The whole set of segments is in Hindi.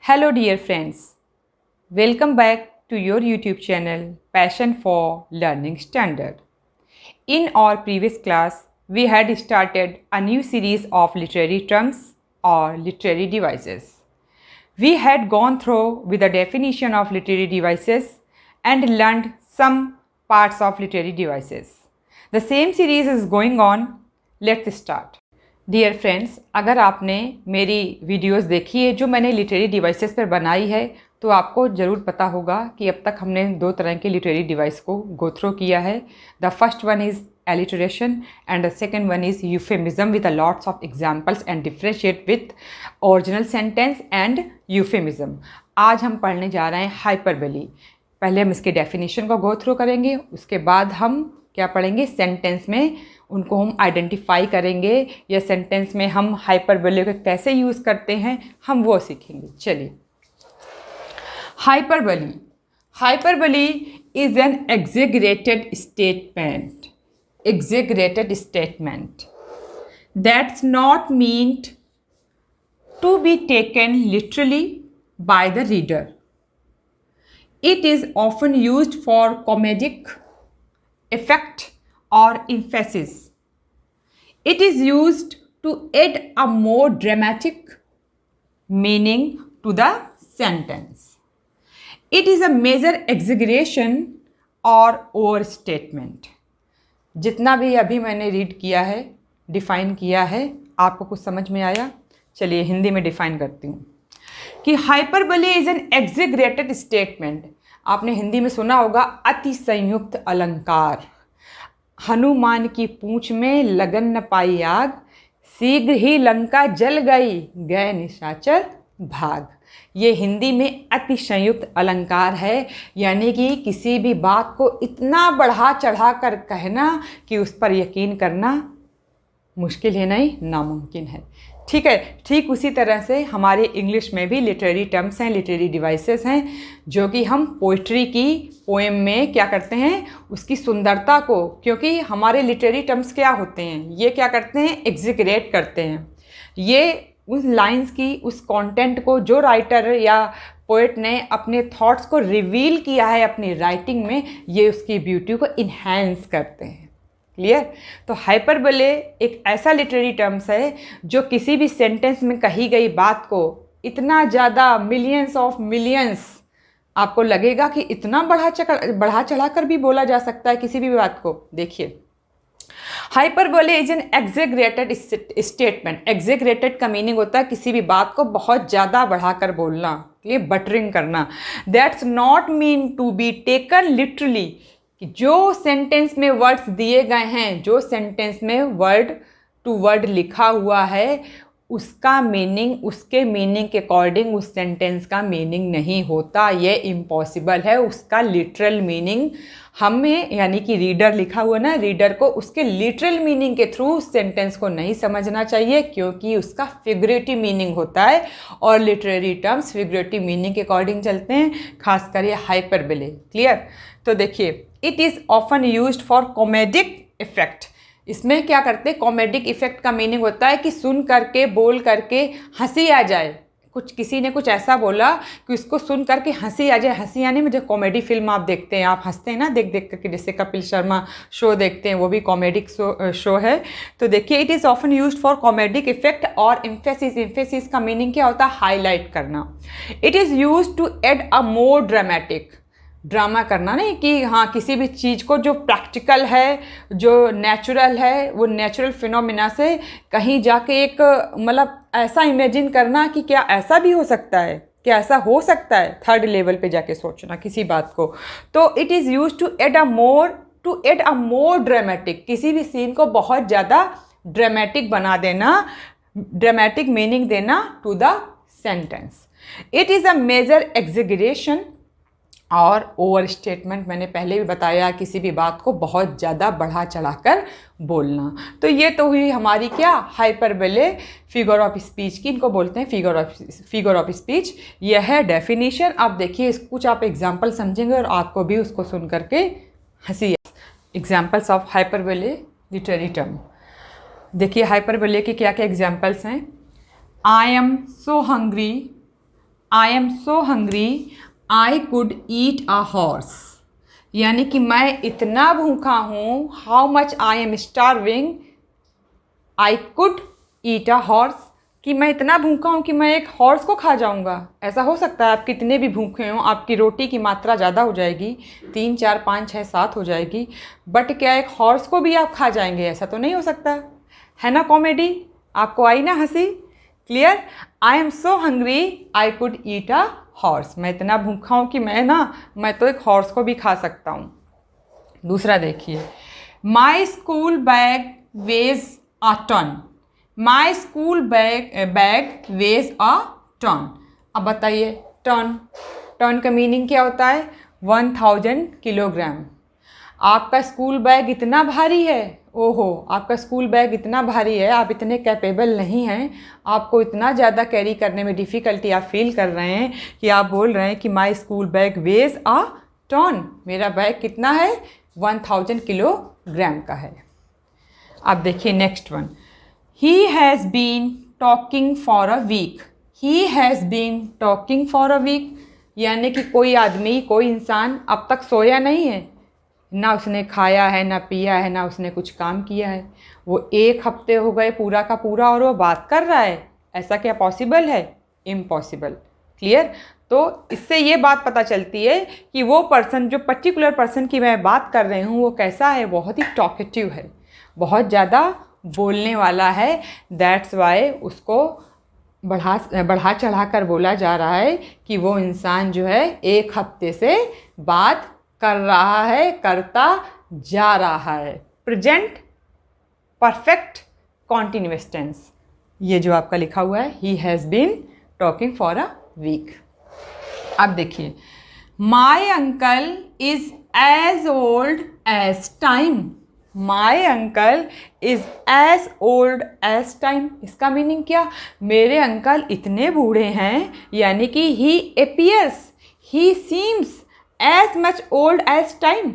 Hello dear friends, welcome back to your YouTube channel Passion for Learning Standard. In our previous class, we had started a new series of literary terms or literary devices. We had gone through with the definition of literary devices and learned some parts of literary devices. The same series is going on. Let's start. Dear friends, अगर आपने मेरी वीडियोस देखी है जो मैंने लिटरेरी डिवाइसेस पर बनाई है तो आपको ज़रूर पता होगा कि अब तक हमने दो तरह के लिटरेरी डिवाइस को गो थ्रू किया है. The first one is alliteration and the second one is euphemism with a lots of examples and differentiate with original sentence and euphemism. आज हम पढ़ने जा रहे हैं हाइपरबोली. पहले हम इसके डेफिनेशन को गो थ्रू करेंगे, उसके बाद हम क्या पढ़ेंगे, सेंटेंस में उनको हम आइडेंटिफाई करेंगे या सेंटेंस में हम हाइपरबोली को कैसे यूज़ करते हैं हम वो सीखेंगे. चलिए, hyperbole. Hyperbole is an exaggerated statement. Exaggerated statement that's not meant to be taken literally by the reader. It is often used for comedic effect or emphasis. It is used to add a more dramatic meaning to the sentence. It is a major exaggeration or overstatement. जितना भी अभी मैंने रीड किया है, डिफ़ाइन किया है, आपको कुछ समझ में आया? चलिए हिंदी में डिफ़ाइन करती हूँ कि hyperbole is an exaggerated statement. आपने हिंदी में सुना होगा अति संयुक्त अलंकार. हनुमान की पूंछ में लगन न पाई आग, शीघ्र ही लंका जल गई, गए निशाचर भाग. ये हिंदी में अति संयुक्त अलंकार है, यानी कि किसी भी बात को इतना बढ़ा चढ़ा कर कहना कि उस पर यकीन करना मुश्किल है, नहीं नामुमकिन है. ठीक है, ठीक उसी तरह से हमारे इंग्लिश में भी लिटरेरी टर्म्स हैं, लिटरेरी डिवाइसेस हैं, जो कि हम पोइट्री की पोएम में क्या करते हैं, उसकी सुंदरता को, क्योंकि हमारे लिटरेरी टर्म्स क्या होते हैं, ये क्या करते हैं, एग्जिगरेट करते हैं. ये उस लाइंस की, उस कंटेंट को जो राइटर या पोएट ने अपने थॉट्स को रिवील किया है अपनी राइटिंग में, ये उसकी ब्यूटी को इन्हेंस करते हैं. क्लियर? तो हाइपरबोले एक ऐसा लिटरेरी टर्म्स है जो किसी भी सेंटेंस में कही गई बात को इतना ज़्यादा, मिलियंस ऑफ मिलियंस, आपको लगेगा कि इतना बढ़ा चढ़ा कर भी बोला जा सकता है किसी भी बात को. देखिए, hyperbole is an exaggerated statement. एग्जेगरेटेड का मीनिंग होता है किसी भी बात को बहुत ज़्यादा बढ़ाकर बोलना, ये बटरिंग करना. That's not mean to be taken literally. जो सेंटेंस में वर्ड्स दिए गए हैं, जो सेंटेंस में वर्ड टू वर्ड लिखा हुआ है, उसका मीनिंग उसके मीनिंग के अकॉर्डिंग उस सेंटेंस का मीनिंग नहीं होता. ये इम्पॉसिबल है. उसका लिटरल मीनिंग हमें, यानी कि रीडर लिखा हुआ ना, रीडर को उसके लिटरल मीनिंग के थ्रू उस सेंटेंस को नहीं समझना चाहिए, क्योंकि उसका फिगरेटिव मीनिंग होता है और लिटरेरी टर्म्स फिगरेटिव मीनिंग के अकॉर्डिंग चलते हैं, खासकर ये हाइपरबोले. क्लियर? तो देखिए, it is often used for comedic effect. इसमें क्या करते हैं, कॉमेडिक इफेक्ट का मीनिंग होता है कि सुन करके, बोल करके हंसी आ जाए. कुछ किसी ने कुछ ऐसा बोला कि उसको सुन करके हंसी आ जाए. हंसी आने में, जो कॉमेडी फिल्म आप देखते हैं, आप हंसते हैं ना देख देख करके, जैसे कपिल शर्मा शो देखते हैं, वो भी कॉमेडिक शो है. तो देखिए, it is often used for comedic effect और एम्फेसिस. एम्फेसिस का मीनिंग क्या होता है, हाईलाइट करना. It is used to add a more dramatic. Drama करना नहीं, कि हाँ किसी भी चीज़ को जो प्रैक्टिकल है, जो नेचुरल है, वो नेचुरल फिनोमिना से कहीं जाके एक मतलब ऐसा इमेजिन करना कि क्या ऐसा भी हो सकता है, क्या ऐसा हो सकता है, थर्ड लेवल पे जाके सोचना किसी बात को. तो it is use to add a more dramatic. किसी भी सीन को बहुत ज़्यादा ड्रामेटिक बना देना, ड्रामेटिक मीनिंग देना to the sentence. It is a major exaggeration और ओवर स्टेटमेंट. मैंने पहले भी बताया, किसी भी बात को बहुत ज़्यादा बढ़ा चढ़ाकर बोलना. तो ये तो हुई हमारी क्या, हाइपरबोले, फिगर ऑफ स्पीच की, इनको बोलते हैं फिगर ऑफ स्पीच. यह है डेफिनेशन. अब देखिए, कुछ आप एग्जांपल समझेंगे और आपको भी उसको सुन करके हंसी. Examples of hyperbole literary term. देखिए, हाइपरबोले के क्या क्या एग्जांपल्स हैं. I am so hungry I am so hungry I could eat a horse, यानी कि मैं इतना भूखा हूँ, how much I am starving I could eat a horse, कि मैं इतना भूखा हूँ कि मैं एक हॉर्स को खा जाऊँगा। ऐसा हो सकता है? आप कितने भी भूखे हों, आपकी रोटी की मात्रा ज़्यादा हो जाएगी, 3 4 5 6 7 हो जाएगी, बट क्या एक हॉर्स को भी आप खा जाएंगे? ऐसा तो नहीं हो सकता है ना। कॉमेडी आपको आई ना हंसी? Clear. I am so hungry I could eat a horse, मैं इतना भूखा हूँ कि मैं तो एक हॉर्स को भी खा सकता हूँ। दूसरा देखिए, my school bag weighs a ton, my school bag weighs a ton. अब बताइए, टन, टन का मीनिंग क्या होता है? 1000 किलोग्राम। आपका स्कूल बैग इतना भारी है, ओहो, आपका स्कूल बैग इतना भारी है, आप इतने कैपेबल नहीं हैं, आपको इतना ज़्यादा कैरी करने में डिफ़िकल्टी आप फील कर रहे हैं कि आप बोल रहे हैं कि my school bag weighs a ton, मेरा बैग कितना है? 1000 किलोग्राम का है। अब देखिए next one, he has been talking for a week, he has been talking for a week, यानी कि कोई आदमी, कोई इंसान अब तक सोया नहीं है, ना उसने खाया है, ना पिया है, ना उसने कुछ काम किया है, वो 1 हफ्ते हो गए पूरा का पूरा और वो बात कर रहा है। ऐसा क्या पॉसिबल है? इम्पॉसिबल। क्लियर। तो इससे ये बात पता चलती है कि वो पर्सन, जो पर्टिकुलर पर्सन की मैं बात कर रही हूँ, वो कैसा है? बहुत ही टॉकेटिव है, बहुत ज़्यादा बोलने वाला है। दैट्स वाई उसको बढ़ा चढ़ा कर बोला जा रहा है कि वो इंसान जो है 1 हफ्ते से बात कर रहा है, करता जा रहा है। प्रेजेंट परफेक्ट कॉन्टिन्यूअस टेंस, ये जो आपका लिखा हुआ है, he has been talking for a week. अब देखिए, my uncle is as old as time, my uncle is as old as time, इसका मीनिंग क्या? मेरे अंकल इतने बूढ़े हैं, यानी कि he appears, he seems as much old as time,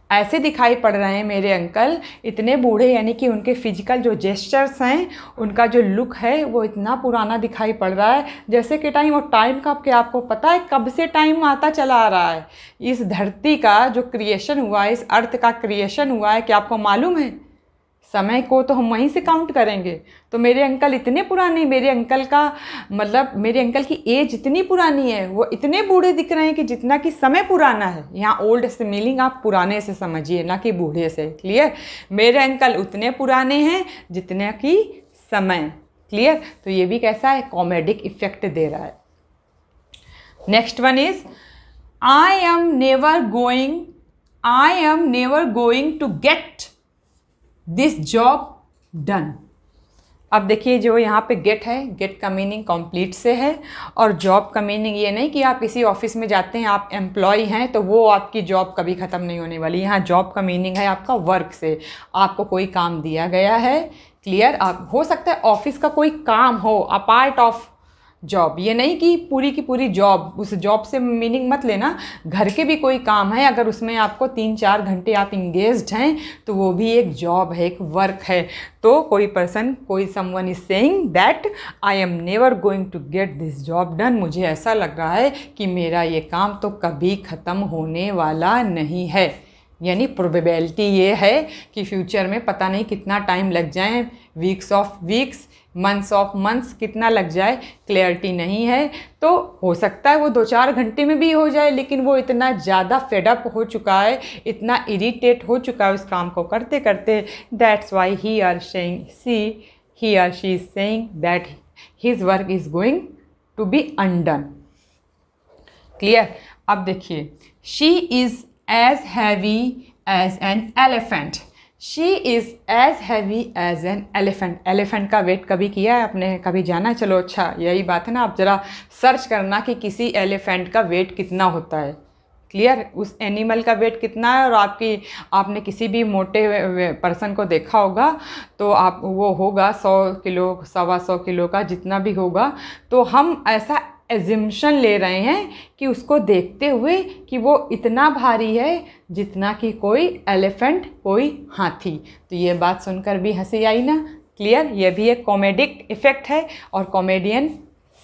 ऐसे दिखाई पड़ रहे हैं मेरे अंकल इतने बूढ़े, यानी कि उनके फिजिकल जो जेस्चर्स हैं, उनका जो लुक है वो इतना पुराना दिखाई पड़ रहा है जैसे कि टाइम। और टाइम का क्या आपको पता है कब से टाइम आता चला आ रहा है? इस धरती का जो क्रिएशन हुआ है, इस अर्थ का क्रिएशन हुआ है, क्या आपको मालूम है? समय को तो हम वहीं से काउंट करेंगे। तो मेरे अंकल इतने पुराने, मेरे अंकल का मतलब मेरे अंकल की एज इतनी पुरानी है, वो इतने बूढ़े दिख रहे हैं कि जितना कि समय पुराना है। यहाँ ओल्ड से मीनिंग आप पुराने से समझिए, ना कि बूढ़े से। क्लियर। मेरे अंकल उतने पुराने हैं जितने कि समय। क्लियर। तो ये भी कैसा है? कॉमेडिक इफेक्ट दे रहा है। Next one is I am never going to get this job done. अब देखिए, जो यहाँ पे गेट है, गेट का मीनिंग कंप्लीट से है, और जॉब का मीनिंग ये नहीं कि आप किसी ऑफिस में जाते हैं, आप एम्प्लॉय हैं तो वो आपकी जॉब कभी ख़त्म नहीं होने वाली। यहाँ जॉब का मीनिंग है आपका वर्क से, आपको कोई काम दिया गया है। क्लियर। आप हो सकता है ऑफिस का कोई काम हो, अ पार्ट ऑफ जॉब, ये नहीं कि पूरी की पूरी जॉब, उस जॉब से मीनिंग मत लेना। घर के भी कोई काम है, अगर उसमें आपको 3 4 घंटे आप इंगेज्ड हैं तो वो भी एक जॉब है, एक वर्क है। तो कोई someone is saying that I am never going to get this job done, मुझे ऐसा लग रहा है कि मेरा ये काम तो कभी ख़त्म होने वाला नहीं है। यानी प्रोबेबिलिटी ये है कि फ्यूचर में पता नहीं कितना टाइम लग जाए, weeks of weeks, months of months कितना लग जाए, क्लैरिटी नहीं है। तो हो सकता है वो 2 4 घंटे में भी हो जाए, लेकिन वो इतना ज़्यादा फेडअप हो चुका है, इतना इरिटेट हो चुका है उस काम को करते करते। That's why he are she is saying that his work is going to be undone. Clear. अब देखिए, she is as heavy as an elephant, she is as heavy as an elephant. Elephant का वेट कभी किया है आपने? कभी जाना? चलो अच्छा, यही बात है ना, आप ज़रा सर्च करना कि किसी एलिफेंट का वेट कितना होता है। क्लियर। उस एनिमल का वेट कितना है, और आपने किसी भी मोटे पर्सन को देखा होगा तो आप वो होगा 100 किलो, 125 किलो का, जितना भी होगा। तो हम ऐसा एजम्पशन ले रहे हैं कि उसको देखते हुए कि वो इतना भारी है जितना कि कोई एलिफेंट, कोई हाथी। तो ये बात सुनकर भी हंसी आई ना। क्लियर। ये भी एक कॉमेडिक इफ़ेक्ट है और कॉमेडियन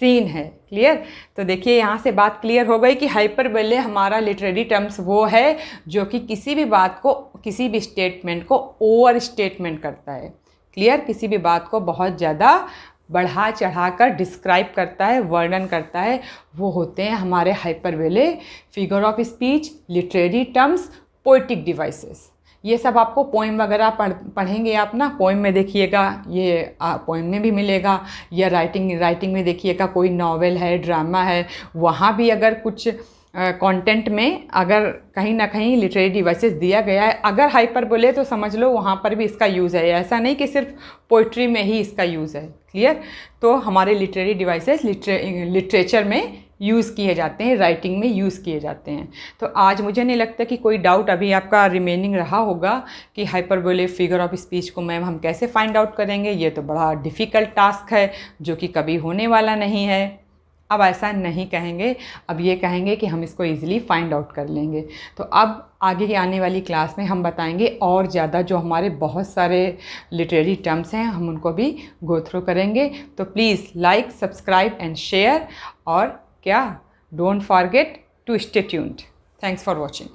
सीन है। क्लियर? तो देखिए यहाँ से बात क्लियर हो गई कि हाइपरबोले हमारा लिटरेरी टर्म्स वो है जो कि किसी भी बात को, किसी भी स्टेटमेंट को ओवर स्टेटमेंट करता है। क्लियर? किसी भी बात को बहुत ज़्यादा बढ़ा चढ़ा कर डिस्क्राइब करता है, वर्णन करता है, वो होते हैं हमारे hyperbole. Figure of speech, literary terms, poetic devices, ये सब आपको पोइम वगैरह पढ़ेंगे आप ना, पोइम में देखिएगा, ये पोइम में भी मिलेगा, या राइटिंग में देखिएगा, कोई नॉवेल है, ड्रामा है, वहाँ भी अगर कुछ कंटेंट में अगर कहीं ना कहीं लिटरेरी डिवाइसेस दिया गया है, अगर हाइपरबोले तो समझ लो वहाँ पर भी इसका यूज़ है। ऐसा नहीं कि सिर्फ पोइट्री में ही इसका यूज़ है। क्लियर? तो हमारे लिटरेरी डिवाइसेस लिटरेचर में यूज़ किए जाते हैं, राइटिंग में यूज़ किए जाते हैं। तो आज मुझे नहीं लगता कि कोई डाउट अभी आपका रिमेनिंग रहा होगा कि हाइपरबोले फिगर ऑफ स्पीच को मैम हम कैसे फाइंड आउट करेंगे। ये तो बड़ा डिफ़िकल्ट टास्क है जो कि कभी होने वाला नहीं है। अब ऐसा नहीं कहेंगे, अब ये कहेंगे कि हम इसको ईज़िली फाइंड आउट कर लेंगे। तो अब आगे की आने वाली क्लास में हम बताएंगे और ज़्यादा जो हमारे बहुत सारे लिटरेरी टर्म्स हैं, हम उनको भी गो थ्रू करेंगे। तो please like, subscribe and share, और क्या, don't forget to stay tuned. Thanks for watching.